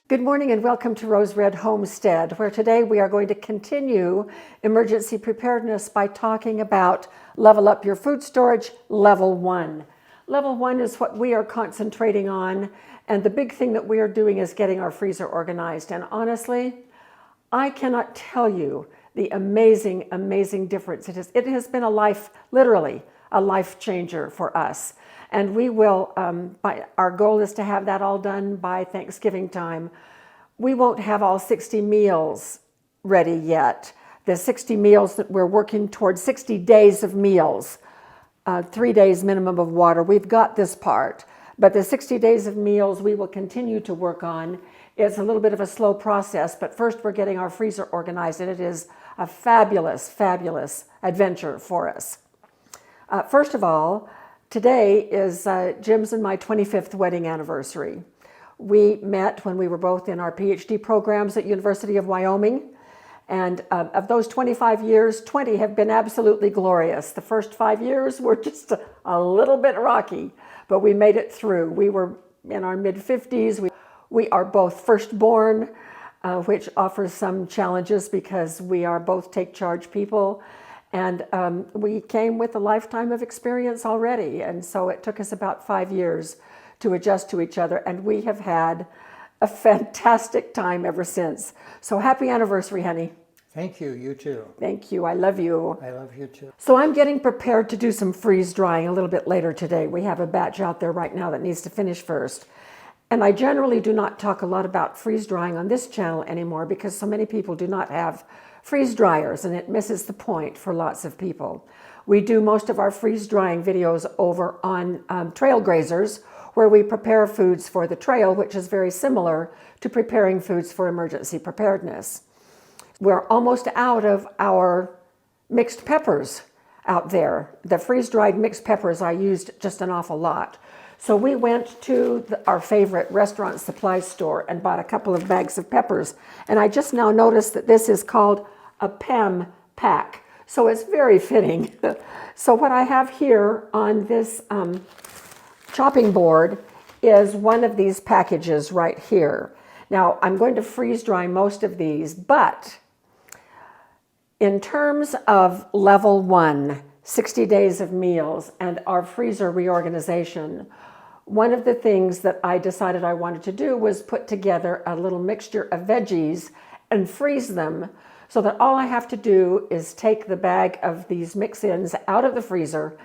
Good morning and welcome to Rose Red Homestead, where today we are going to continue emergency preparedness by talking about Level Up Your Food Storage, Level 1. Level 1 is what we are concentrating on, and the big thing that we are doing is getting our freezer organized. And honestly, I cannot tell you the amazing, amazing difference it is. It has been a life, literally, a life changer for us. And we will, our goal is to have that all done by Thanksgiving time. We won't have all 60 meals ready yet. The 60 meals that we're working towards, 60 days of meals, 3 days minimum of water. We've got this part, but the 60 days of meals we will continue to work on. It's a little bit of a slow process, but first we're getting our freezer organized, and it is a fabulous, fabulous adventure for us. First of all, today is Jim's and my 25th wedding anniversary. We met when we were both in our PhD programs at University of Wyoming. And of those 25 years, 20 have been absolutely glorious. The first 5 years were just a little bit rocky, but we made it through. We were in our mid-50s. We are both firstborn, which offers some challenges because we are both take-charge people. And we came with a lifetime of experience already. And so it took us about 5 years to adjust to each other. And we have had a fantastic time ever since. So happy anniversary, honey. Thank you. You too. Thank you. I love you. I love you too. So I'm getting prepared to do some freeze drying a little bit later today. We have a batch out there right now that needs to finish first. And I generally do not talk a lot about freeze drying on this channel anymore because so many people do not have freeze dryers, and it misses the point for lots of people. We do most of our freeze drying videos over on trail grazers, where we prepare foods for the trail, which is very similar to preparing foods for emergency preparedness. We're almost out of our mixed peppers out there. The freeze-dried mixed peppers I used just an awful lot. So we went to our favorite restaurant supply store and bought a couple of bags of peppers. And I just now noticed that this is called a PEM pack. So it's very fitting. So what I have here on this chopping board is one of these packages right here. Now I'm going to freeze dry most of these, but in terms of level 1, 60 days of meals and our freezer reorganization, one of the things that I decided I wanted to do was put together a little mixture of veggies and freeze them so that all I have to do is take the bag of these mix-ins out of the freezer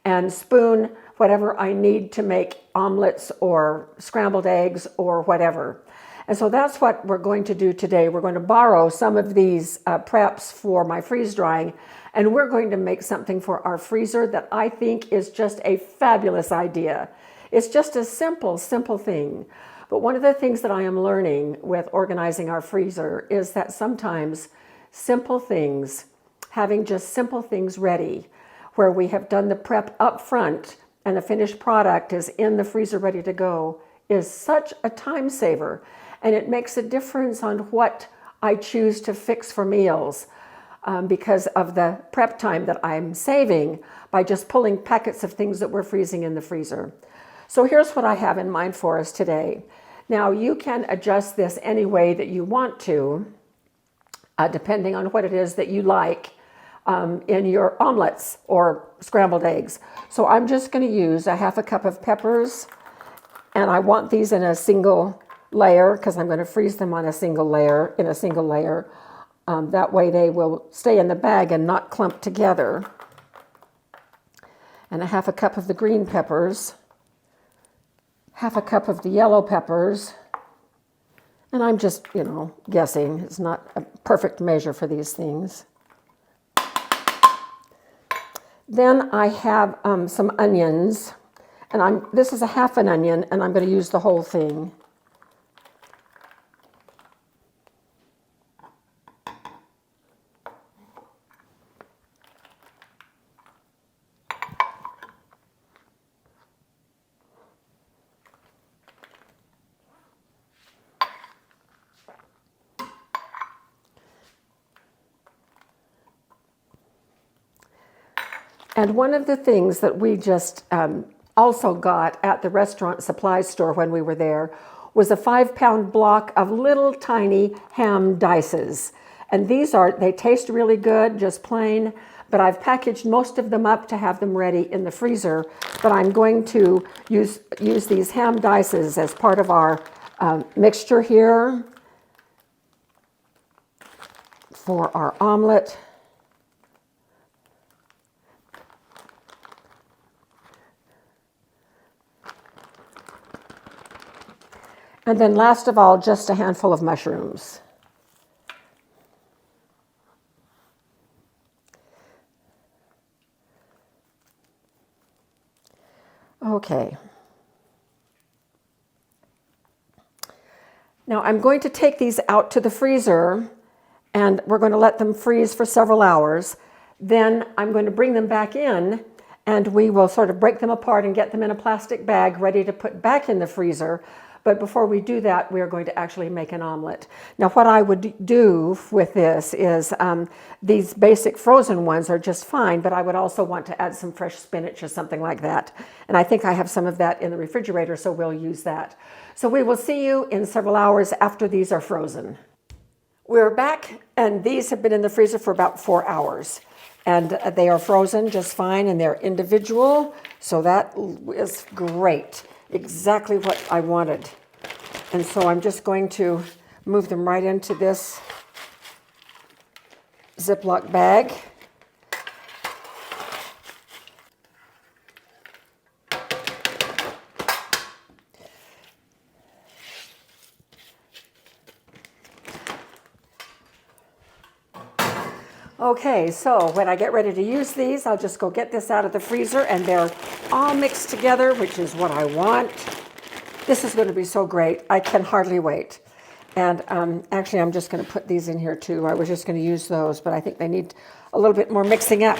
and spoon whatever I need to make omelets or scrambled eggs or whatever. And so that's what we're going to do today. We're going to borrow some of these preps for my freeze drying, and we're going to make something for our freezer that I think is just a fabulous idea. It's just a simple, simple thing. But one of the things that I am learning with organizing our freezer is that sometimes simple things, having just simple things ready, where we have done the prep up front and the finished product is in the freezer ready to go, is such a time saver. And it makes a difference on what I choose to fix for meals because of the prep time that I'm saving by just pulling packets of things that we're freezing in the freezer. So here's what I have in mind for us today. Now you can adjust this any way that you want to, depending on what it is that you like in your omelets or scrambled eggs. So I'm just going to use a half a cup of peppers, and I want these in a single layer because I'm going to freeze them on a single layer, in a single layer. That way they will stay in the bag and not clump together. And a half a cup of the green peppers, half a cup of the yellow peppers, and I'm just, guessing. It's not a perfect measure for these things. Then I have some onions, and this is a half an onion, and I'm going to use the whole thing. And one of the things that we just also got at the restaurant supply store when we were there was a 5-pound block of little tiny ham dices. And they taste really good, just plain, but I've packaged most of them up to have them ready in the freezer. But I'm going to use these ham dices as part of our mixture here for our omelet. And then last of all, just a handful of mushrooms. Okay. Now I'm going to take these out to the freezer and we're going to let them freeze for several hours. Then I'm going to bring them back in and we will sort of break them apart and get them in a plastic bag ready to put back in the freezer. But before we do that, we are going to actually make an omelet. Now, what I would do with this is these basic frozen ones are just fine, but I would also want to add some fresh spinach or something like that. And I think I have some of that in the refrigerator, so we'll use that. So we will see you in several hours after these are frozen. We're back, and these have been in the freezer for about 4 hours. And they are frozen just fine, and they're individual, so that is great. Exactly what I wanted. And so I'm just going to move them right into this Ziploc bag. Okay, so when I get ready to use these, I'll just go get this out of the freezer and they're all mixed together, which is what I want. This is going to be so great. I can hardly wait. And actually, I'm just going to put these in here too. I was just going to use those, but I think they need a little bit more mixing up.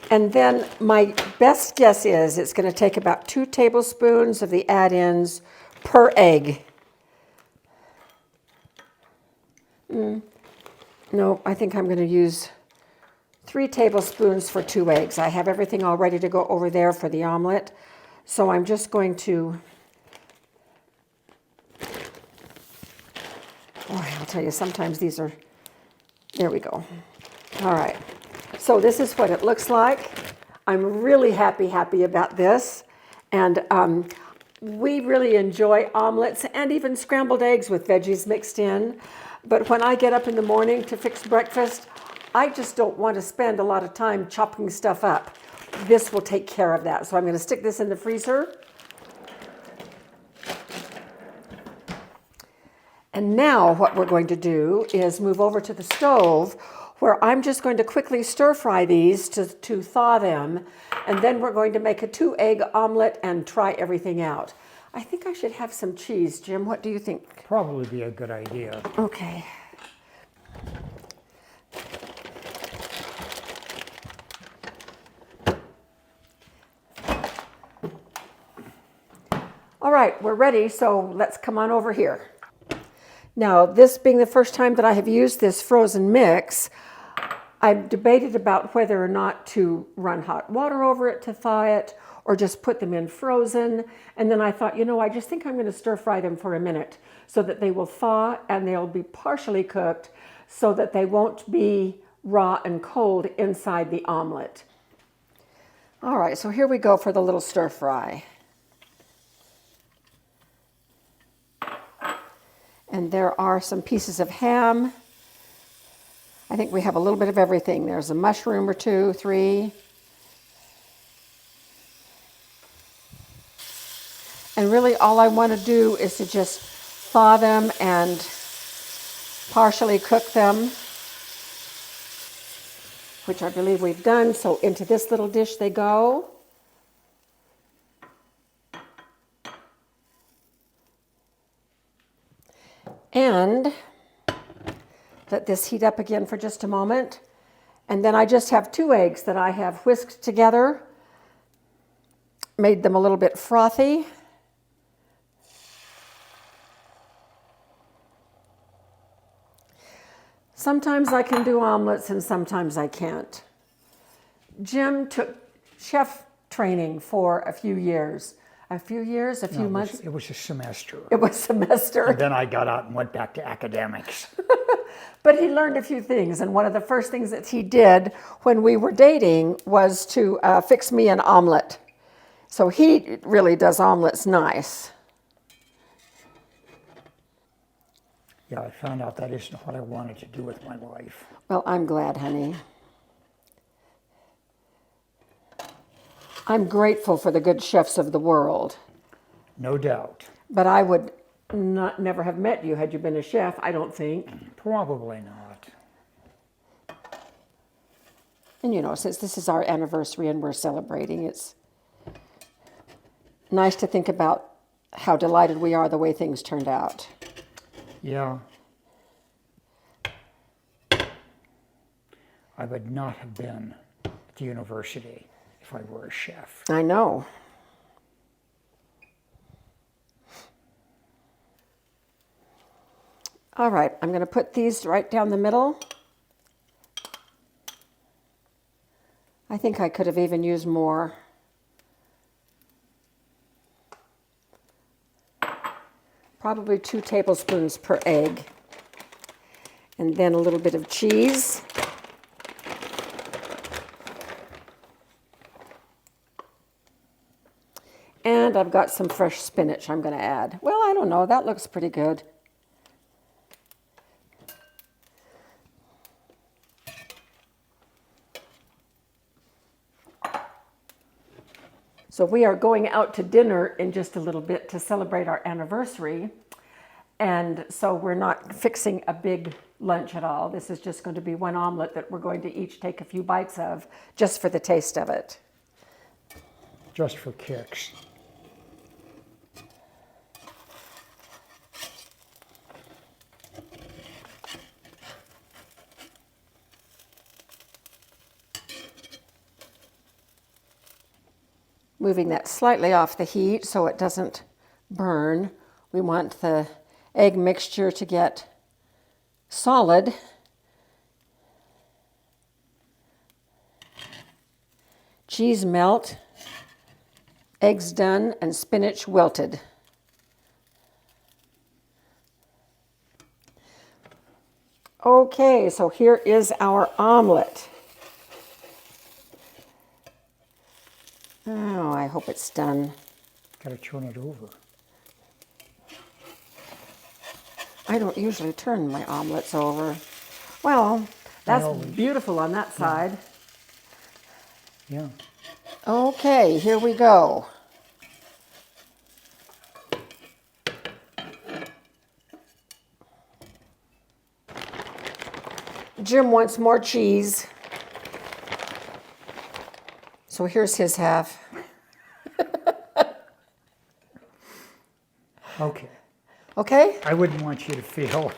And then my best guess is it's going to take about 2 tablespoons of the add-ins per egg. No, I think I'm going to use 3 tablespoons for 2 eggs. I have everything all ready to go over there for the omelet. So I'm just going to, I'll tell you, sometimes these are, there we go. All right. So this is what it looks like. I'm really happy about this. And we really enjoy omelets and even scrambled eggs with veggies mixed in. But when I get up in the morning to fix breakfast, I just don't want to spend a lot of time chopping stuff up. This will take care of that. So I'm going to stick this in the freezer. And now what we're going to do is move over to the stove where I'm just going to quickly stir fry these to thaw them. And then we're going to make a 2-egg omelet and try everything out. I think I should have some cheese. Jim, what do you think? Probably be a good idea. Okay. All right, we're ready, so let's come on over here. Now, this being the first time that I have used this frozen mix, I've debated about whether or not to run hot water over it to thaw it, or just put them in frozen. And then I thought, I just think I'm going to stir fry them for a minute so that they will thaw and they'll be partially cooked so that they won't be raw and cold inside the omelet. All right, so here we go for the little stir fry. And there are some pieces of ham. I think we have a little bit of everything. There's a mushroom or 2, 3. And really all I want to do is to just thaw them and partially cook them, which I believe we've done. So into this little dish they go. And let this heat up again for just a moment. And then I just have 2 eggs that I have whisked together, made them a little bit frothy. Sometimes I can do omelets and sometimes I can't. Jim took chef training for a few years. A few years, a few No, months? it was a semester. It was semester. And then I got out and went back to academics. But he learned a few things, and one of the first things that he did when we were dating was to fix me an omelet. So he really does omelets nice. Yeah, I found out that isn't what I wanted to do with my life. Well, I'm glad, honey. I'm grateful for the good chefs of the world. No doubt. But I would never have met you had you been a chef, I don't think. Probably not. And you know, since this is our anniversary and we're celebrating, it's nice to think about how delighted we are the way things turned out. Yeah. I would not have been at the university if I were a chef. I know. All right, I'm going to put these right down the middle. I think I could have even used more. Probably 2 tablespoons per egg. And then a little bit of cheese. And I've got some fresh spinach I'm going to add. Well, I don't know, that looks pretty good. So we are going out to dinner in just a little bit to celebrate our anniversary. And so we're not fixing a big lunch at all. This is just going to be one omelet that we're going to each take a few bites of just for the taste of it. Just for kicks. Moving that slightly off the heat so it doesn't burn. We want the egg mixture to get solid. Cheese melt, eggs done, and spinach wilted. Okay, so here is our omelet. Oh, I hope it's done. Gotta turn it over. I don't usually turn my omelets over. Well, that's beautiful on that side. Yeah. Okay, here we go. Jim wants more cheese. So here's his half. Okay. Okay? I wouldn't want you to feel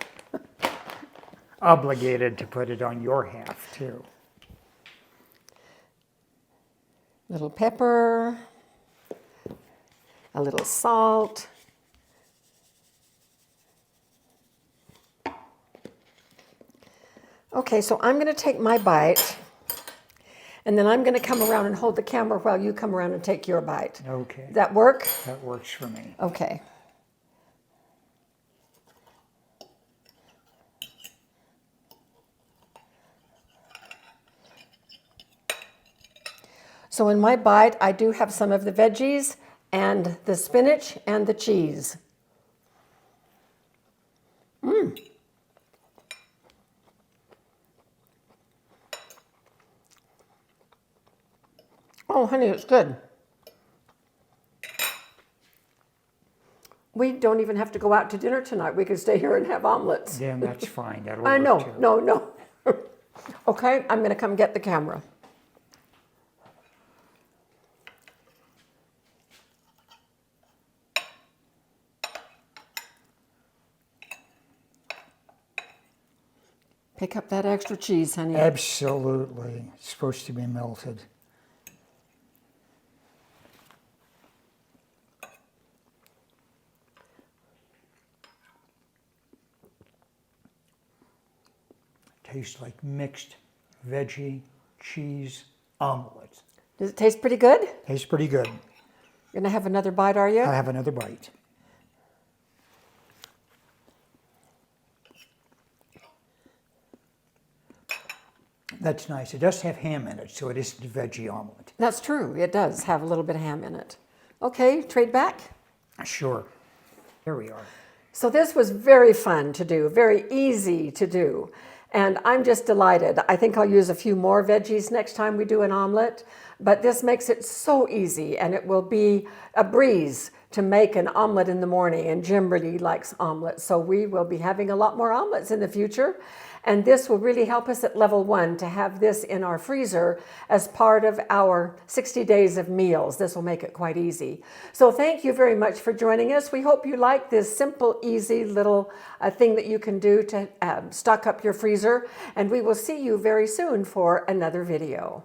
obligated to put it on your half, too. Little pepper, a little salt. Okay, so I'm going to take my bite, and then I'm going to come around and hold the camera while you come around and take your bite. Okay. Does that work? That works for me. Okay. So in my bite, I do have some of the veggies and the spinach and the cheese. Oh, honey, it's good. We don't even have to go out to dinner tonight. We can stay here and have omelets. Yeah, that's fine. That'll I work, know, too. no. Okay, I'm going to come get the camera. Pick up that extra cheese, honey. Absolutely. It's supposed to be melted. Tastes like mixed veggie cheese omelet. Does it taste pretty good? Tastes pretty good. Gonna have another bite, are you? I have another bite. That's nice. It does have ham in it, so it isn't a veggie omelet. That's true. It does have a little bit of ham in it. Okay, trade back. Sure. Here we are. So this was very fun to do, very easy to do. And I'm just delighted. I think I'll use a few more veggies next time we do an omelet, but this makes it so easy, and it will be a breeze to make an omelet in the morning, and Jim really likes omelets, so we will be having a lot more omelets in the future. And this will really help us at level 1 to have this in our freezer as part of our 60 days of meals. This will make it quite easy. So thank you very much for joining us. We hope you like this simple, easy little thing that you can do to stock up your freezer. And we will see you very soon for another video.